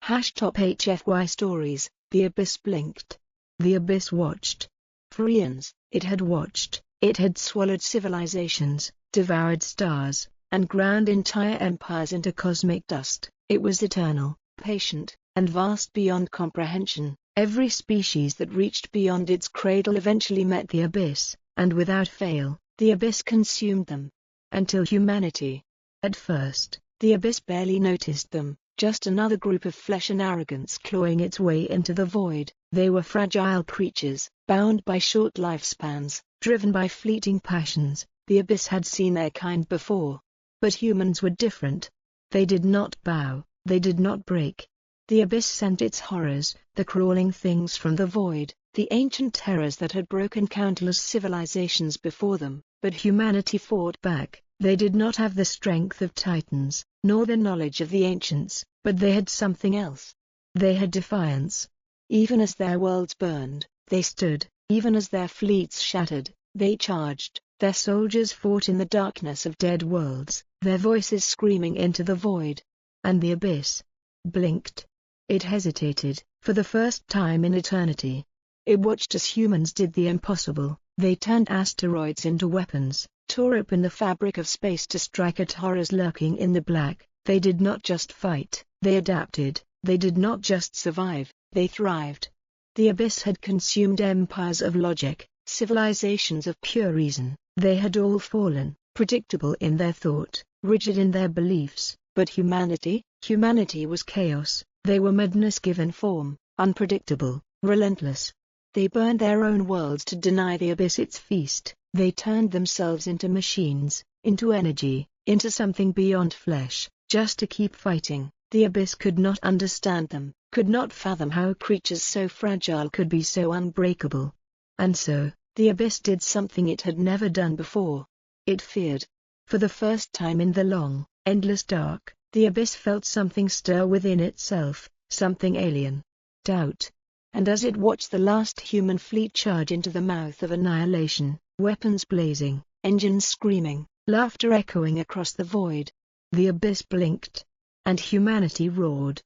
HFY stories, the abyss blinked. The abyss watched. For eons, it had watched. It had swallowed civilizations, devoured stars, and ground entire empires into cosmic dust. It was eternal, patient, and vast beyond comprehension. Every species that reached beyond its cradle eventually met the abyss, and without fail, the abyss consumed them. Until humanity. At first, the abyss barely noticed them, just another group of flesh and arrogance clawing its way into the void. They were fragile creatures, bound by short lifespans, driven by fleeting passions. The abyss had seen their kind before. But humans were different. They did not bow, they did not break. The abyss sent its horrors, the crawling things from the void, the ancient terrors that had broken countless civilizations before them. But humanity fought back. They did not have the strength of titans, nor the knowledge of the ancients, but they had something else. They had defiance. Even as their worlds burned, they stood. Even as their fleets shattered, they charged. Their soldiers fought in the darkness of dead worlds, their voices screaming into the void. And the abyss blinked. It hesitated, for the first time in eternity. It watched as humans did the impossible. They turned asteroids into weapons, tore open the fabric of space to strike at horrors lurking in the black. They did not just fight, they adapted. They did not just survive, they thrived. The abyss had consumed empires of logic, civilizations of pure reason. They had all fallen, predictable in their thought, rigid in their beliefs. But humanity was chaos. They were madness given form, unpredictable, relentless. They burned their own worlds to deny the abyss its feast. They turned themselves into machines, into energy, into something beyond flesh, just to keep fighting. The abyss could not understand them, could not fathom how creatures so fragile could be so unbreakable. And so, the abyss did something it had never done before. It feared. For the first time in the long, endless dark, the abyss felt something stir within itself, something alien. Doubt. And as it watched the last human fleet charge into the mouth of annihilation, weapons blazing, engines screaming, laughter echoing across the void, the abyss blinked. And humanity roared.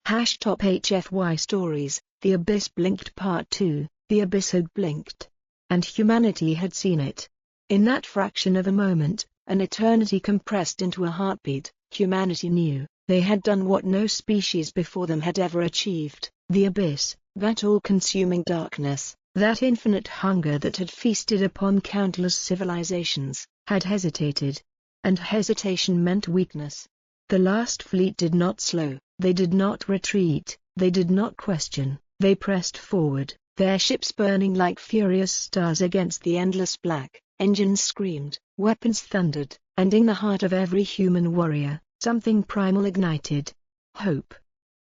HFY stories, the abyss blinked Part 2. The abyss had blinked. And humanity had seen it. In that fraction of a moment, an eternity compressed into a heartbeat, humanity knew, they had done what no species before them had ever achieved. The abyss, that all-consuming darkness, that infinite hunger that had feasted upon countless civilizations, had hesitated. And hesitation meant weakness. The last fleet did not slow, they did not retreat, they did not question, they pressed forward, their ships burning like furious stars against the endless black. Engines screamed, weapons thundered, and in the heart of every human warrior, something primal ignited. Hope.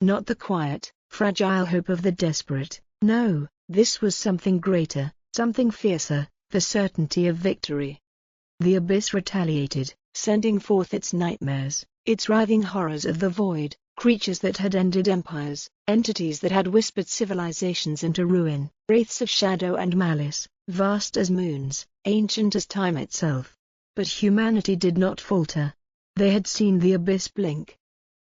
Not the quiet, fragile hope of the desperate. No, this was something greater, something fiercer, the certainty of victory. The abyss retaliated, sending forth its nightmares, its writhing horrors of the void, creatures that had ended empires, entities that had whispered civilizations into ruin, wraiths of shadow and malice, vast as moons, ancient as time itself. But humanity did not falter. They had seen the abyss blink.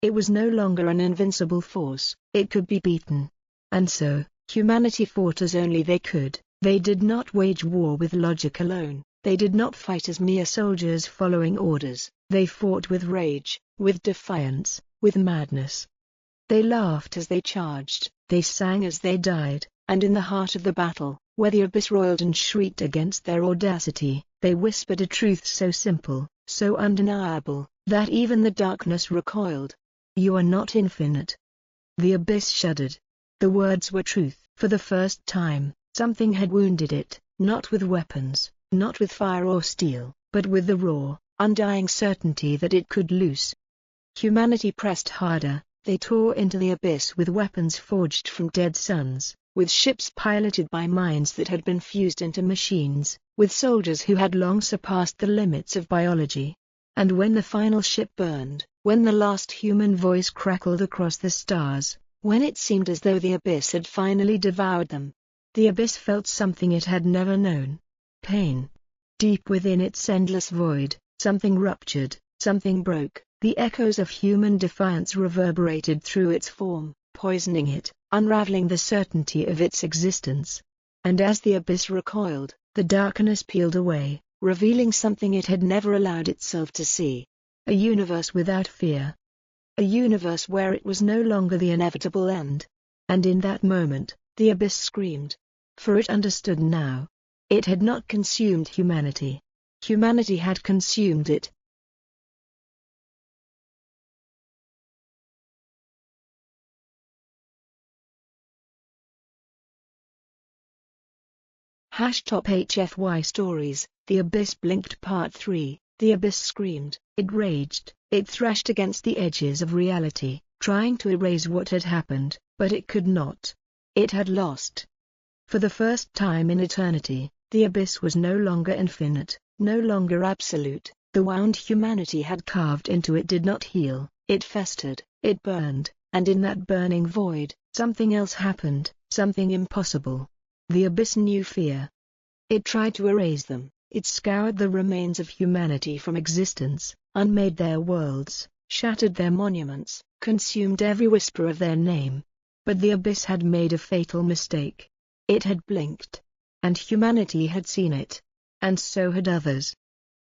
It was no longer an invincible force, it could be beaten. And so, humanity fought as only they could. They did not wage war with logic alone, they did not fight as mere soldiers following orders, they fought with rage, with defiance, with madness. They laughed as they charged, they sang as they died, and in the heart of the battle, where the abyss roiled and shrieked against their audacity, they whispered a truth so simple, so undeniable, that even the darkness recoiled. You are not infinite. The abyss shuddered. The words were truth. For the first time, something had wounded it, not with weapons, not with fire or steel, but with the raw, undying certainty that it could lose. Humanity pressed harder. They tore into the abyss with weapons forged from dead suns, with ships piloted by minds that had been fused into machines, with soldiers who had long surpassed the limits of biology. And when the final ship burned, when the last human voice crackled across the stars, when it seemed as though the abyss had finally devoured them, The abyss felt something it had never known. Pain. Deep within its endless void, something ruptured, something broke. The echoes of human defiance reverberated through its form, poisoning it, unraveling the certainty of its existence. And as the abyss recoiled, the darkness peeled away, revealing something it had never allowed itself to see. A universe without fear. A universe where it was no longer the inevitable end. And in that moment, the abyss screamed. For it understood now. It had not consumed humanity. Humanity had consumed it. #HFY Stories, The Abyss Blinked Part 3. The abyss screamed, it raged, it thrashed against the edges of reality, trying to erase what had happened, but it could not. It had lost. For the first time in eternity, the abyss was no longer infinite, no longer absolute. The wound humanity had carved into it did not heal, it festered, it burned, and in that burning void, something else happened, something impossible. The abyss knew fear. It tried to erase them, it scoured the remains of humanity from existence, unmade their worlds, shattered their monuments, consumed every whisper of their name. But the abyss had made a fatal mistake. It had blinked. And humanity had seen it. And so had others.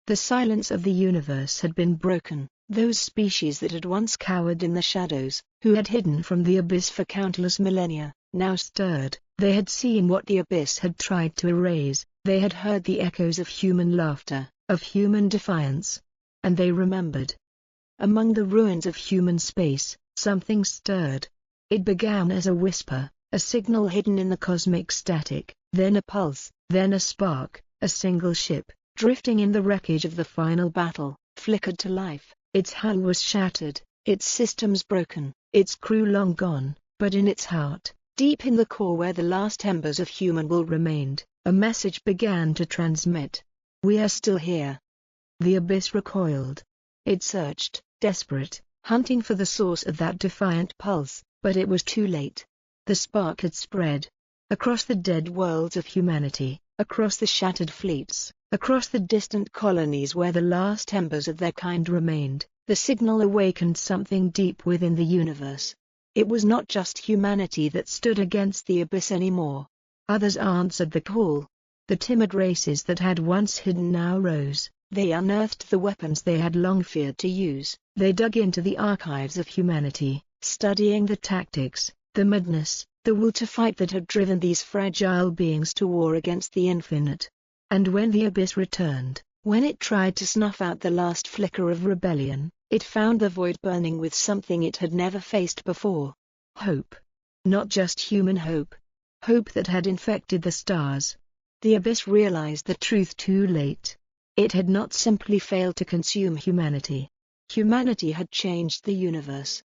The silence of the universe had been broken. Those species that had once cowered in the shadows, who had hidden from the abyss for countless millennia, now stirred. They had seen what the abyss had tried to erase, they had heard the echoes of human laughter, of human defiance. And they remembered. Among the ruins of human space, something stirred. It began as a whisper, a signal hidden in the cosmic static, then a pulse, then a spark. A single ship, drifting in the wreckage of the final battle, flickered to life. Its hull was shattered, its systems broken, its crew long gone, but in its heart, deep in the core where the last embers of human will remained, a message began to transmit. We are still here. The abyss recoiled. It searched, desperate, hunting for the source of that defiant pulse, but it was too late. The spark had spread. Across the dead worlds of humanity, across the shattered fleets, across the distant colonies where the last embers of their kind remained, the signal awakened something deep within the universe. It was not just humanity that stood against the abyss anymore. Others answered the call. The timid races that had once hidden now rose. They unearthed the weapons they had long feared to use. They dug into the archives of humanity, studying the tactics, the madness, the will to fight that had driven these fragile beings to war against the infinite. And when the abyss returned, when it tried to snuff out the last flicker of rebellion, it found the void burning with something it had never faced before. Hope. Not just human hope. Hope that had infected the stars. The abyss realized the truth too late. It had not simply failed to consume humanity. Humanity had changed the universe.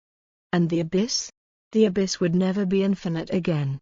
And the abyss? The abyss would never be infinite again.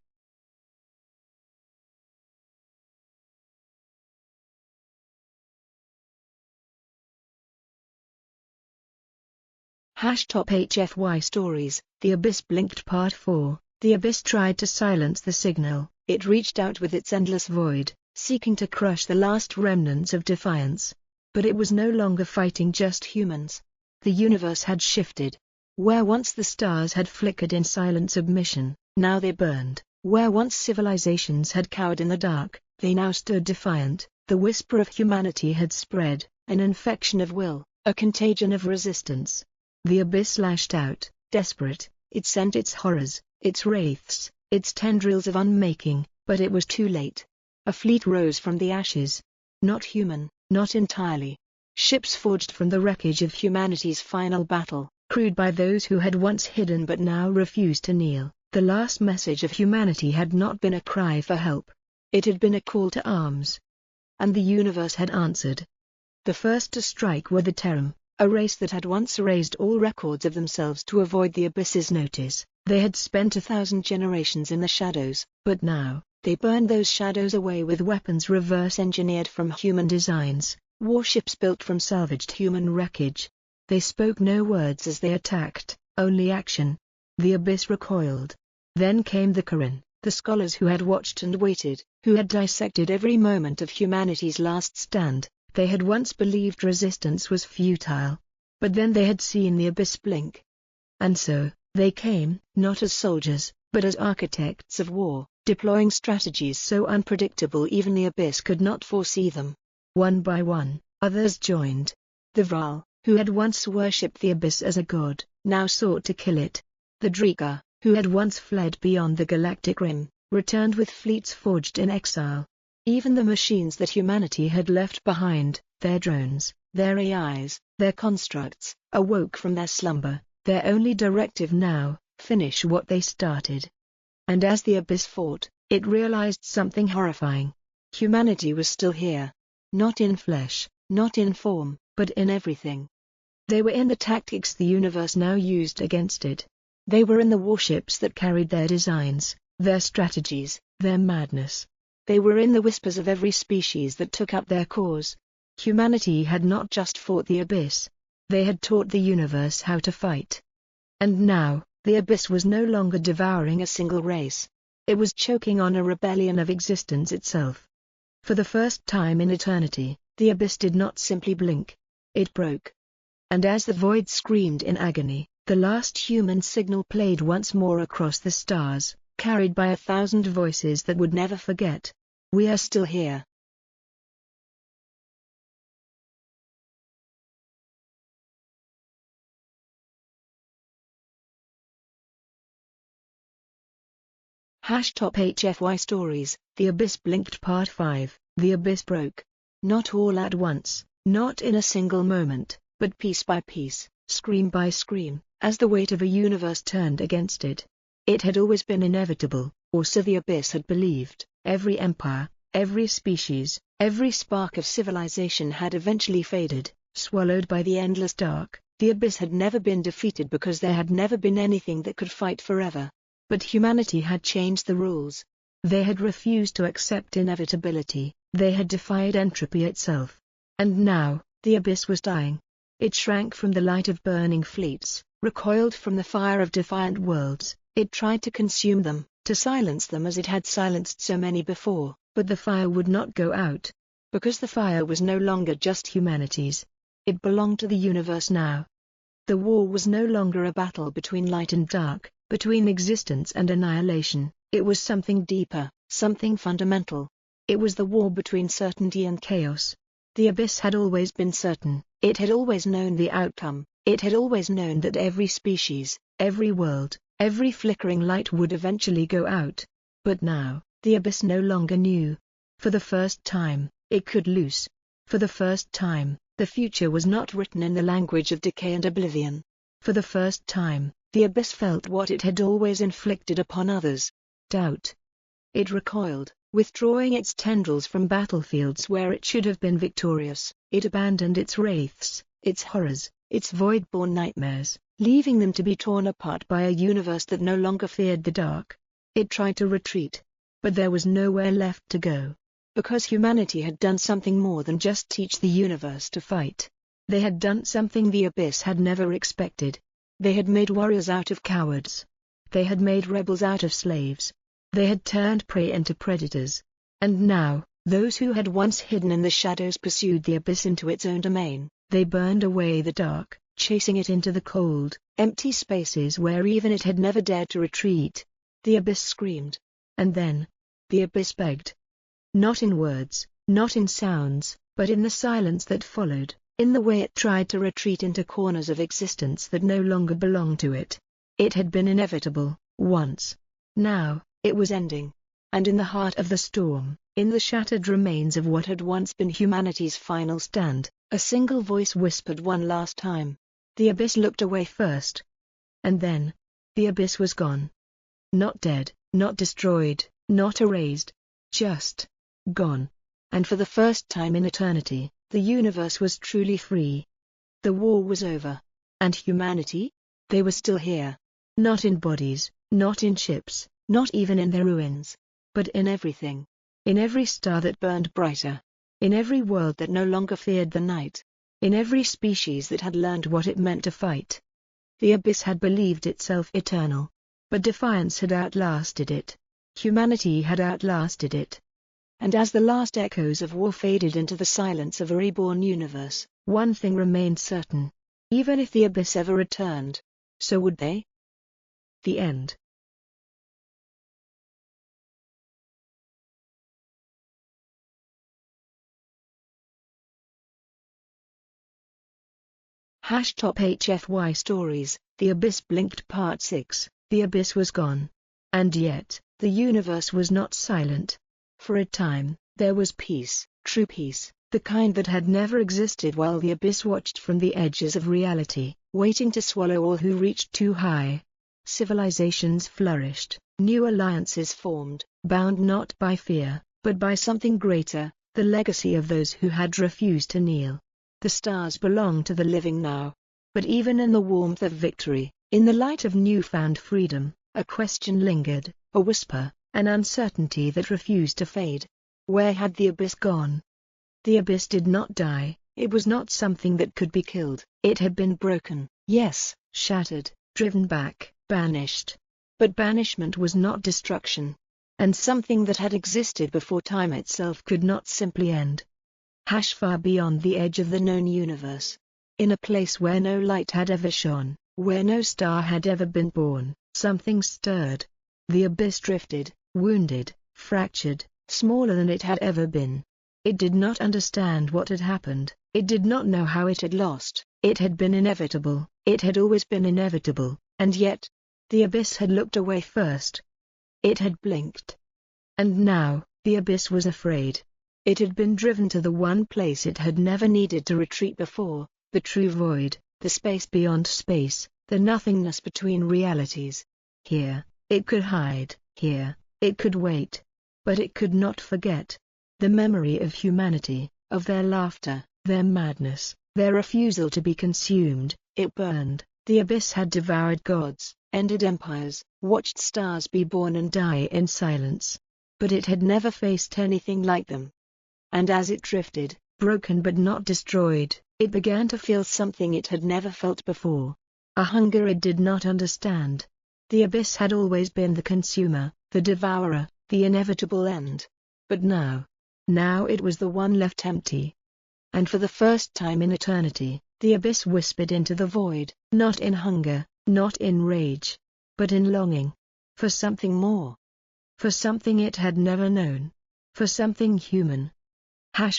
#HFY Stories, The Abyss Blinked Part 4. The abyss tried to silence the signal. It reached out with its endless void, seeking to crush the last remnants of defiance. But it was no longer fighting just humans. The universe had shifted. Where once the stars had flickered in silent submission, now they burned. Where once civilizations had cowered in the dark, they now stood defiant. The whisper of humanity had spread, an infection of will, a contagion of resistance. The abyss lashed out, desperate. It sent its horrors, its wraiths, its tendrils of unmaking, but it was too late. A fleet rose from the ashes. Not human, not entirely. Ships forged from the wreckage of humanity's final battle, crewed by those who had once hidden but now refused to kneel. The last message of humanity had not been a cry for help. It had been a call to arms. And the universe had answered. The first to strike were the Terran, a race that had once erased all records of themselves to avoid the abyss's notice. They had spent 1,000 generations in the shadows, but now, they burned those shadows away with weapons reverse-engineered from human designs, warships built from salvaged human wreckage. They spoke no words as they attacked, only action. The abyss recoiled. Then came the Kirin, The scholars who had watched and waited, who had dissected every moment of humanity's last stand, they had once believed resistance was futile. But then they had seen the abyss blink. And so, they came, not as soldiers, but as architects of war, deploying strategies so unpredictable even the abyss could not foresee them. One by one, others joined. The Vral, who had once worshipped the abyss as a god, now sought to kill it. The Drika, who had once fled beyond the galactic rim, returned with fleets forged in exile. Even the machines that humanity had left behind, their drones, their AIs, their constructs, awoke from their slumber, their only directive now, finish what they started. And as the abyss fought, it realized something horrifying. Humanity was still here. Not in flesh, not in form, but in everything. They were in the tactics the universe now used against it. They were in the warships that carried their designs, their strategies, their madness. They were in the whispers of every species that took up their cause. Humanity had not just fought the abyss. They had taught the universe how to fight. And now, the abyss was no longer devouring a single race. It was choking on a rebellion of existence itself. For the first time in eternity, the abyss did not simply blink. It broke. And as the void screamed in agony, the last human signal played once more across the stars, carried by 1,000 voices that would never forget. We are still here. Top HFY Stories, The Abyss Blinked Part 5, The Abyss Broke. Not all at once, not in a single moment, but piece by piece, scream by scream, as the weight of a universe turned against it. It had always been inevitable, or so the abyss had believed. Every empire, every species, every spark of civilization had eventually faded, swallowed by the endless dark. The abyss had never been defeated because there had never been anything that could fight forever. But humanity had changed the rules. They had refused to accept inevitability, they had defied entropy itself. And now, the abyss was dying. It shrank from the light of burning fleets, recoiled from the fire of defiant worlds. It tried to consume them, to silence them as it had silenced so many before, but the fire would not go out. Because the fire was no longer just humanity's. It belonged to the universe now. The war was no longer a battle between light and dark, between existence and annihilation. It was something deeper, something fundamental. It was the war between certainty and chaos. The abyss had always been certain, it had always known the outcome, it had always known that every species, every world, every flickering light would eventually go out. But now, the abyss no longer knew. For the first time, it could lose. For the first time, the future was not written in the language of decay and oblivion. For the first time, the abyss felt what it had always inflicted upon others: doubt. It recoiled, withdrawing its tendrils from battlefields where it should have been victorious. It abandoned its wraiths, its horrors, its void-born nightmares, leaving them to be torn apart by a universe that no longer feared the dark. It tried to retreat. But there was nowhere left to go. Because humanity had done something more than just teach the universe to fight. They had done something the abyss had never expected. They had made warriors out of cowards. They had made rebels out of slaves. They had turned prey into predators. And now, those who had once hidden in the shadows pursued the abyss into its own domain. They burned away the dark, chasing it into the cold, empty spaces where even it had never dared to retreat. The abyss screamed. And then, the abyss begged. Not in words, not in sounds, but in the silence that followed, in the way it tried to retreat into corners of existence that no longer belonged to it. It had been inevitable, once. Now, it was ending. And in the heart of the storm, in the shattered remains of what had once been humanity's final stand, a single voice whispered one last time. The abyss looked away first. And then, the abyss was gone. Not dead, not destroyed, not erased. Just gone. And for the first time in eternity, the universe was truly free. The war was over. And humanity? They were still here. Not in bodies, not in ships, not even in their ruins. But in everything. In every star that burned brighter. In every world that no longer feared the night. In every species that had learned what it meant to fight. The abyss had believed itself eternal. But defiance had outlasted it. Humanity had outlasted it. And as the last echoes of war faded into the silence of a reborn universe, one thing remained certain. Even if the Abyss ever returned, so would they. The end. Top HFY Stories, The Abyss Blinked Part 6. The Abyss was gone. And yet, the universe was not silent. For a time, there was peace, true peace, the kind that had never existed while the Abyss watched from the edges of reality, waiting to swallow all who reached too high. Civilizations flourished, new alliances formed, bound not by fear, but by something greater, the legacy of those who had refused to kneel. The stars belong to the living now. But even in the warmth of victory, in the light of newfound freedom, a question lingered, a whisper, an uncertainty that refused to fade. Where had the Abyss gone? The Abyss did not die, it was not something that could be killed. It had been broken, yes, shattered, driven back, banished. But banishment was not destruction. And something that had existed before time itself could not simply end. Far beyond the edge of the known universe. In a place where no light had ever shone, where no star had ever been born, something stirred. The Abyss drifted, wounded, fractured, smaller than it had ever been. It did not understand what had happened, it did not know how it had lost. It had been inevitable, it had always been inevitable, and yet, the Abyss had looked away first. It had blinked. And now, the Abyss was afraid. It had been driven to the one place it had never needed to retreat before, the true void, the space beyond space, the nothingness between realities. Here, it could hide, here, it could wait. But it could not forget. The memory of humanity, of their laughter, their madness, their refusal to be consumed, it burned. The Abyss had devoured gods, ended empires, watched stars be born and die in silence. But it had never faced anything like them. And as it drifted, broken but not destroyed, it began to feel something it had never felt before. A hunger it did not understand. The Abyss had always been the consumer, the devourer, the inevitable end. But now it was the one left empty. And for the first time in eternity, the Abyss whispered into the void, not in hunger, not in rage, but in longing. For something more. For something it had never known. For something human.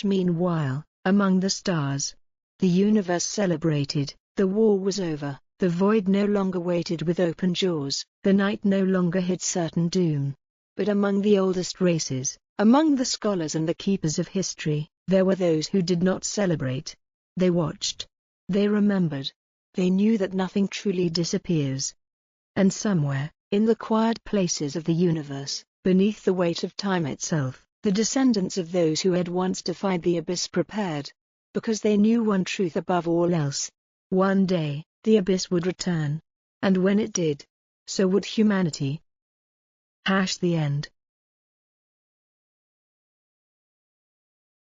Meanwhile, among the stars, the universe celebrated, the war was over, the void no longer waited with open jaws, the night no longer hid certain doom. But among the oldest races, among the scholars and the keepers of history, there were those who did not celebrate. They watched. They remembered. They knew that nothing truly disappears. And somewhere, in the quiet places of the universe, beneath the weight of time itself, the descendants of those who had once defied the Abyss prepared. Because they knew one truth above all else. One day, the Abyss would return. And when it did, so would humanity. The end.